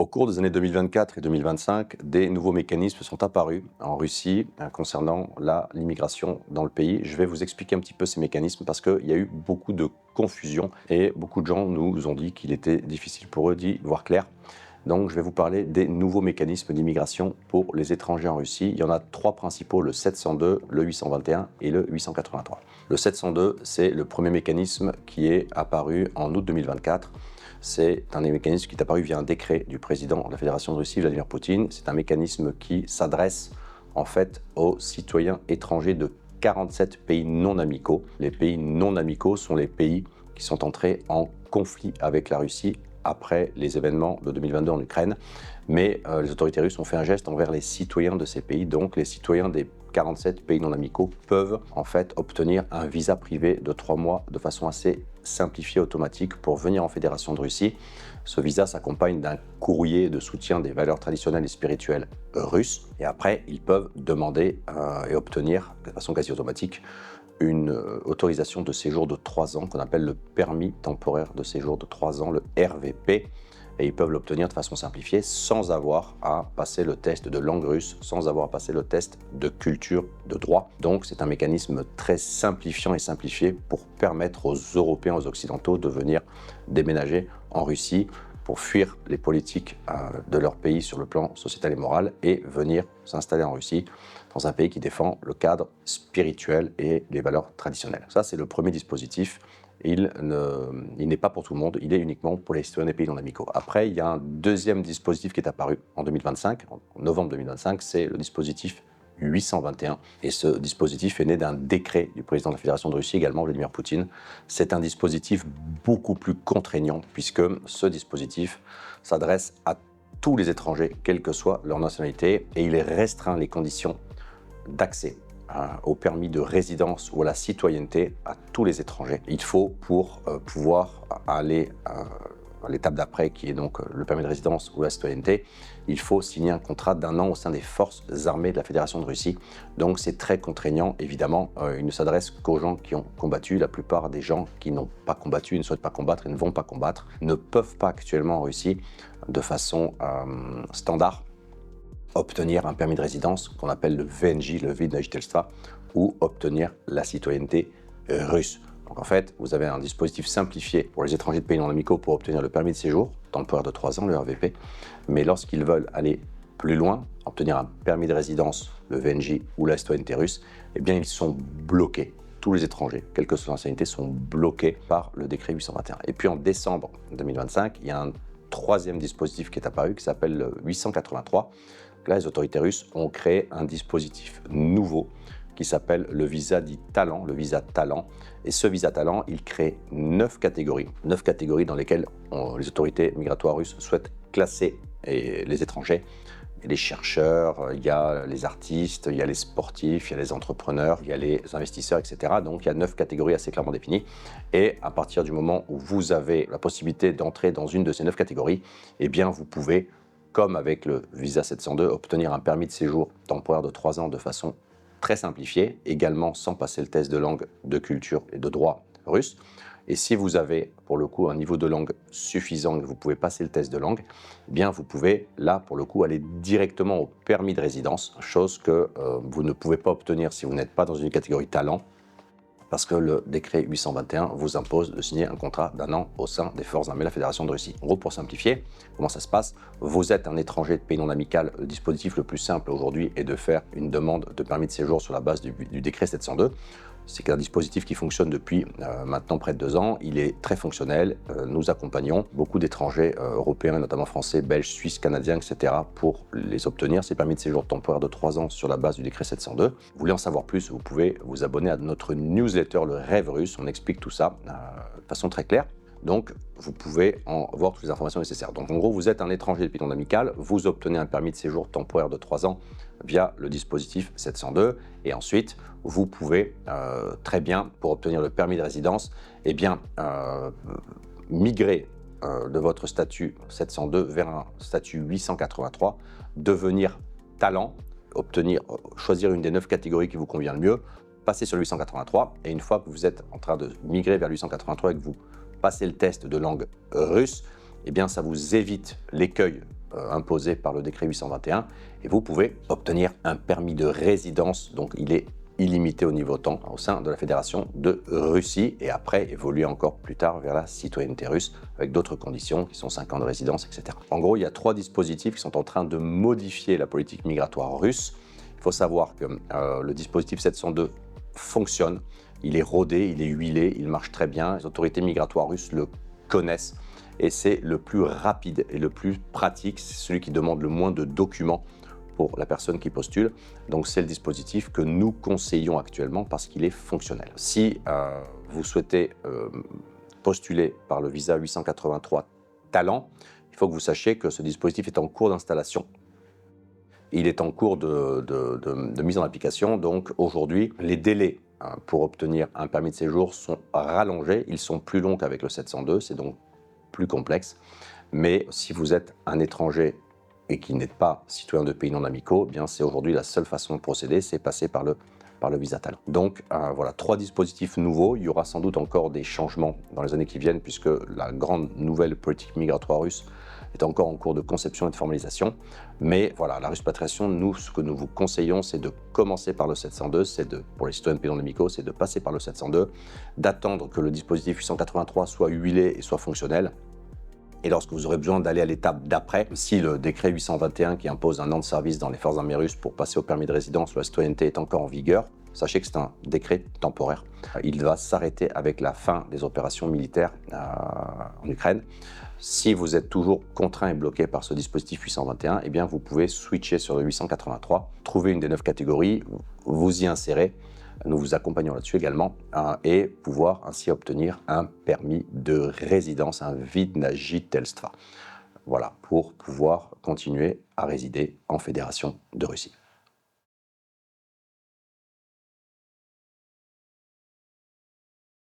Au cours des années 2024 et 2025, des nouveaux mécanismes sont apparus en Russie concernant l'immigration dans le pays. Je vais vous expliquer un petit peu ces mécanismes parce qu'il y a eu beaucoup de confusion et beaucoup de gens nous ont dit qu'il était difficile pour eux d'y voir clair. Donc je vais vous parler des nouveaux mécanismes d'immigration pour les étrangers en Russie. Il y en a trois principaux, le 702, le 821 et le 883. Le 702, c'est le premier mécanisme qui est apparu en août 2024. C'est un mécanisme qui est apparu via un décret du président de la Fédération de Russie, Vladimir Poutine. C'est un mécanisme qui s'adresse en fait aux citoyens étrangers de 47 pays non amicaux. Les pays non amicaux sont les pays qui sont entrés en conflit avec la Russie après les événements de 2022 en Ukraine. Mais les autorités russes ont fait un geste envers les citoyens de ces pays. Donc les citoyens des 47 pays non amicaux peuvent en fait obtenir un visa privé de 3 mois de façon assez simplifiée, automatique, pour venir en Fédération de Russie. Ce visa s'accompagne d'un courrier de soutien des valeurs traditionnelles et spirituelles russes. Et après, ils peuvent demander et obtenir de façon quasi automatique une autorisation de séjour de 3 ans qu'on appelle le permis temporaire de séjour de 3 ans, le RVP. Et ils peuvent l'obtenir de façon simplifiée sans avoir à passer le test de langue russe, sans avoir à passer le test de culture, de droit. Donc c'est un mécanisme très simplifiant et simplifié pour permettre aux Européens, aux Occidentaux de venir déménager en Russie pour fuir les politiques de leur pays sur le plan sociétal et moral et venir s'installer en Russie dans un pays qui défend le cadre spirituel et les valeurs traditionnelles. Ça, c'est le premier dispositif. Il n'est pas pour tout le monde, il est uniquement pour les citoyens des pays non amicaux. Après, il y a un deuxième dispositif qui est apparu en 2025, en novembre 2025, c'est le dispositif 821. Et ce dispositif est né d'un décret du président de la Fédération de Russie, également Vladimir Poutine. C'est un dispositif beaucoup plus contraignant, puisque ce dispositif s'adresse à tous les étrangers, quelle que soit leur nationalité, et il restreint les conditions d'accès au permis de résidence ou à la citoyenneté à tous les étrangers. Il faut, pour pouvoir aller à l'étape d'après, qui est donc le permis de résidence ou la citoyenneté, il faut signer un contrat d'1 an au sein des forces armées de la Fédération de Russie. Donc c'est très contraignant, évidemment. Il ne s'adresse qu'aux gens qui ont combattu. La plupart des gens qui n'ont pas combattu, ne souhaitent pas combattre et ne vont pas combattre, ne peuvent pas actuellement en Russie, de façon standard, obtenir un permis de résidence qu'on appelle le VNJ, le Vid na Jitelstva, ou obtenir la citoyenneté russe. Donc en fait, vous avez un dispositif simplifié pour les étrangers de pays non amicaux pour obtenir le permis de séjour, temporaire de 3 ans, le RVP, mais lorsqu'ils veulent aller plus loin, obtenir un permis de résidence, le VNJ ou la citoyenneté russe, eh bien ils sont bloqués. Tous les étrangers, quelle que soit leur nationalité, sont bloqués par le décret 821. Et puis en décembre 2025, il y a un troisième dispositif qui est apparu qui s'appelle le 883. Là, les autorités russes ont créé un dispositif nouveau qui s'appelle le visa dit talent, le visa talent. Et ce visa talent, il crée 9 catégories dans lesquelles les autorités migratoires russes souhaitent classer les étrangers. Il y a les chercheurs, il y a les artistes, il y a les sportifs, il y a les entrepreneurs, il y a les investisseurs, etc. Donc il y a 9 catégories assez clairement définies. Et à partir du moment où vous avez la possibilité d'entrer dans une de ces 9 catégories, eh bien vous pouvez, comme avec le visa 702, obtenir un permis de séjour temporaire de 3 ans de façon très simplifiée, également sans passer le test de langue, de culture et de droit russe. Et si vous avez, pour le coup, un niveau de langue suffisant et que vous pouvez passer le test de langue, eh bien vous pouvez, là, pour le coup, aller directement au permis de résidence, chose que vous ne pouvez pas obtenir si vous n'êtes pas dans une catégorie talent, parce que le décret 821 vous impose de signer un contrat d'1 an au sein des forces armées de la Fédération de Russie. En gros, pour simplifier, comment ça se passe? Vous êtes un étranger de pays non amical. Le dispositif le plus simple aujourd'hui est de faire une demande de permis de séjour sur la base du décret 702. C'est un dispositif qui fonctionne depuis maintenant près de 2 ans. Il est très fonctionnel. Nous accompagnons beaucoup d'étrangers européens, notamment français, belges, suisses, canadiens, etc. pour les obtenir, ces permis de séjour temporaire de 3 ans sur la base du décret 702. Vous voulez en savoir plus, vous pouvez vous abonner à notre newsletter, le Rêve Russe. On explique tout ça de façon très claire. Donc, vous pouvez en voir toutes les informations nécessaires. Donc, en gros, vous êtes un étranger de pays non amical, vous obtenez un permis de séjour temporaire de 3 ans via le dispositif 702. Et ensuite, vous pouvez très bien, pour obtenir le permis de résidence, eh bien, migrer de votre statut 702 vers un statut 883, devenir talent, choisir une des 9 catégories qui vous convient le mieux, passer sur le 883. Et une fois que vous êtes en train de migrer vers le 883 et que vous passez le test de langue russe, eh bien ça vous évite l'écueil imposé par le décret 821 et vous pouvez obtenir un permis de résidence, donc il est illimité au niveau temps au sein de la Fédération de Russie et après évoluer encore plus tard vers la citoyenneté russe avec d'autres conditions qui sont 5 ans de résidence, etc. En gros, il y a 3 dispositifs qui sont en train de modifier la politique migratoire russe. Il faut savoir que le dispositif 702 fonctionne, il est rodé, il est huilé, il marche très bien. Les autorités migratoires russes le connaissent et c'est le plus rapide et le plus pratique, c'est celui qui demande le moins de documents pour la personne qui postule. Donc c'est le dispositif que nous conseillons actuellement parce qu'il est fonctionnel. Si vous souhaitez postuler par le visa 883 Talent, il faut que vous sachiez que ce dispositif est en cours d'installation. Il est en cours de mise en application, donc aujourd'hui, les délais pour obtenir un permis de séjour sont rallongés. Ils sont plus longs qu'avec le 702, c'est donc plus complexe. Mais si vous êtes un étranger et qui n'êtes pas citoyen de pays non amicaux, eh bien c'est aujourd'hui la seule façon de procéder, c'est passer par le visa Talent. Donc voilà, 3 dispositifs nouveaux. Il y aura sans doute encore des changements dans les années qui viennent puisque la grande nouvelle politique migratoire russe est encore en cours de conception et de formalisation. Mais voilà, la Ruspatriation, nous, ce que nous vous conseillons, c'est de commencer par le 702, pour les citoyens de pays non amicaux, c'est de passer par le 702, d'attendre que le dispositif 883 soit huilé et soit fonctionnel. Et lorsque vous aurez besoin d'aller à l'étape d'après, si le décret 821 qui impose un an de service dans les forces armées russes pour passer au permis de résidence ou à la citoyenneté est encore en vigueur, sachez que c'est un décret temporaire. Il va s'arrêter avec la fin des opérations militaires en Ukraine. Si vous êtes toujours contraint et bloqué par ce dispositif 821, eh bien vous pouvez switcher sur le 883, trouver une des 9 catégories, vous y insérer. Nous vous accompagnons là-dessus également et pouvoir ainsi obtenir un permis de résidence, un vidnajitelstva. Voilà, pour pouvoir continuer à résider en Fédération de Russie.